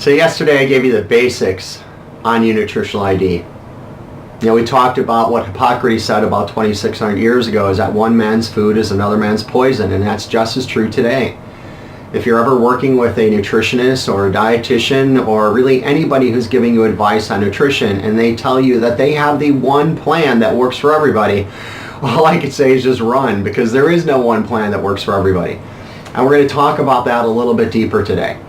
So yesterday I gave you the basics on your nutritional ID. We talked about what Hippocrates said about 2,600 years ago, is that one man's food is another man's poison, and that's just as true today. If you're ever working with a nutritionist or a dietitian or really anybody who's giving you advice on nutrition and they tell you that they have the one plan that works for everybody, all I could say is just run, because there is no one plan that works for everybody. And we're going to talk about that a little bit deeper today.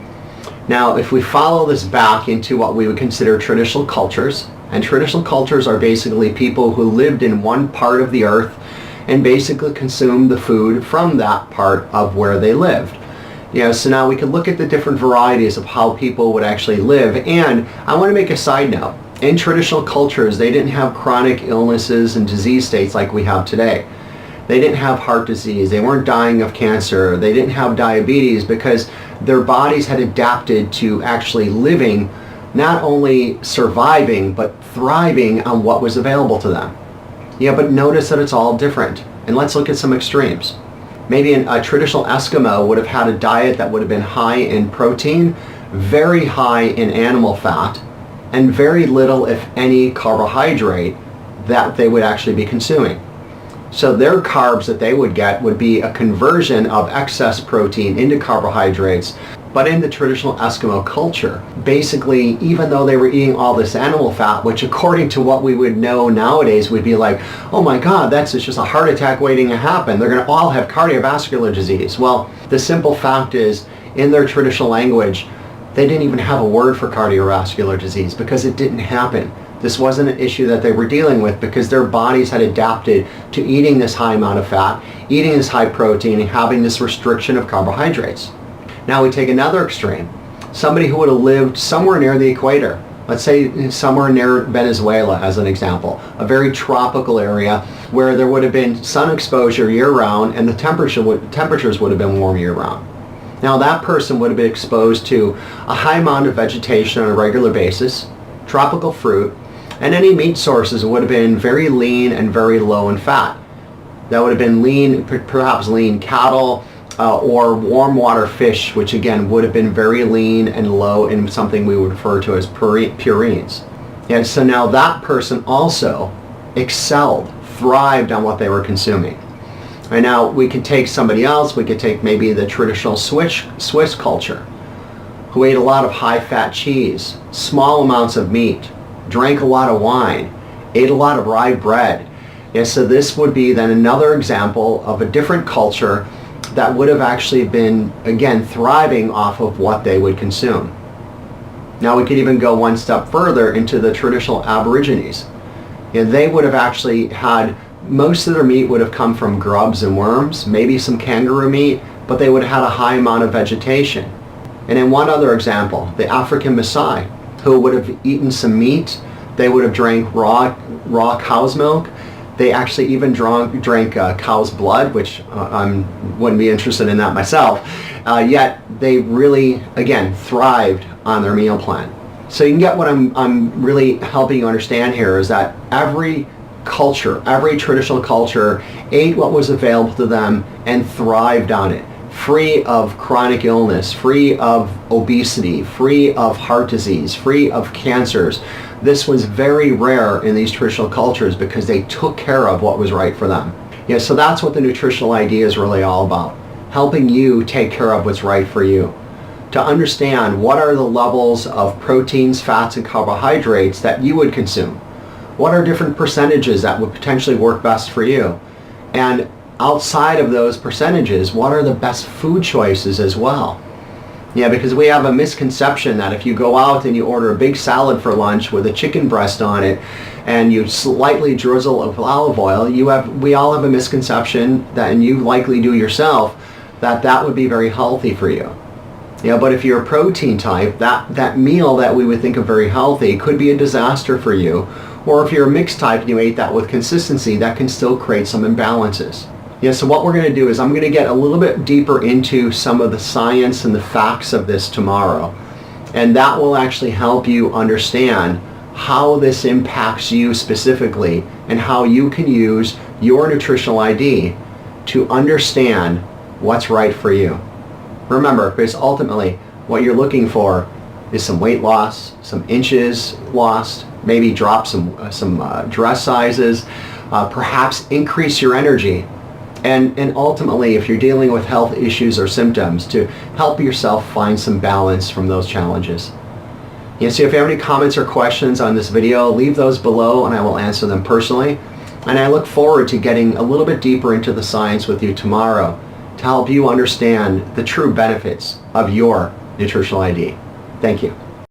Now, if we follow this back into what we would consider traditional cultures, and traditional cultures are basically people who lived in one part of the earth and basically consumed the food from that part of where they lived. So now we can look at the different varieties of how people would actually live. And I want to make a side note. In traditional cultures, they didn't have chronic illnesses and disease states like we have today. They didn't have heart disease. They weren't dying of cancer. They didn't have diabetes because their bodies had adapted to actually living, not only surviving, but thriving on what was available to them. But notice that it's all different. And let's look at some extremes. Maybe a traditional Eskimo would have had a diet that would have been high in protein, very high in animal fat, and very little, if any, carbohydrate that they would actually be consuming. So their carbs that they would get would be a conversion of excess protein into carbohydrates. But in the traditional Eskimo culture, basically, even though they were eating all this animal fat, which according to what we would know nowadays would be like, oh my God, that's just a heart attack waiting to happen. They're going to all have cardiovascular disease. Well, the simple fact is, in their traditional language, they didn't even have a word for cardiovascular disease because it didn't happen. This wasn't an issue that they were dealing with because their bodies had adapted to eating this high amount of fat, eating this high protein, and having this restriction of carbohydrates. Now we take another extreme. Somebody who would have lived somewhere near the equator, let's say somewhere near Venezuela as an example, a very tropical area where there would have been sun exposure year-round and the temperatures would have been warm year-round. Now that person would have been exposed to a high amount of vegetation on a regular basis, tropical fruit, and any meat sources would have been very lean and very low in fat. That would have been lean, perhaps lean cattle, or warm water fish, which again would have been very lean and low in something we would refer to as purines. And so now that person also excelled, thrived on what they were consuming. And now we could take somebody else, we could take maybe the traditional Swiss culture, who ate a lot of high-fat cheese, small amounts of meat, drank a lot of wine, ate a lot of rye bread. So this would be then another example of a different culture that would have actually been, again, thriving off of what they would consume. Now we could even go one step further into the traditional Aborigines. They would have actually had, most of their meat would have come from grubs and worms, maybe some kangaroo meat, but they would have had a high amount of vegetation. And in one other example, the African Maasai, who would have eaten some meat, they would have drank raw cow's milk. They actually even drank cow's blood, which I wouldn't be interested in that myself. Yet they really, again, thrived on their meal plan. So you can get what I'm really helping you understand here is that every culture, every traditional culture ate what was available to them and thrived on it. Free of chronic illness, free of obesity, free of heart disease, free of cancers. This was very rare in these traditional cultures because they took care of what was right for them. So that's what the nutritional ID is really all about. Helping you take care of what's right for you. To understand what are the levels of proteins, fats, and carbohydrates that you would consume. What are different percentages that would potentially work best for you? And outside of those percentages, what are the best food choices as well? Because we have a misconception that if you go out and you order a big salad for lunch with a chicken breast on it and you slightly drizzle of olive oil, we all have a misconception that, and you likely do yourself, that would be very healthy for you. But if you're a protein type, that meal that we would think of very healthy could be a disaster for you. Or if you're a mixed type and you ate that with consistency, that can still create some imbalances. So what we're going to do is I'm going to get a little bit deeper into some of the science and the facts of this tomorrow. And that will actually help you understand how this impacts you specifically and how you can use your nutritional ID to understand what's right for you. Remember, because ultimately what you're looking for is some weight loss, some inches lost, maybe drop some dress sizes, perhaps increase your energy, and ultimately, if you're dealing with health issues or symptoms, to help yourself find some balance from those challenges. Yeah, so if you have any comments or questions on this video, leave those below and I will answer them personally. And I look forward to getting a little bit deeper into the science with you tomorrow to help you understand the true benefits of your nutritional ID. Thank you.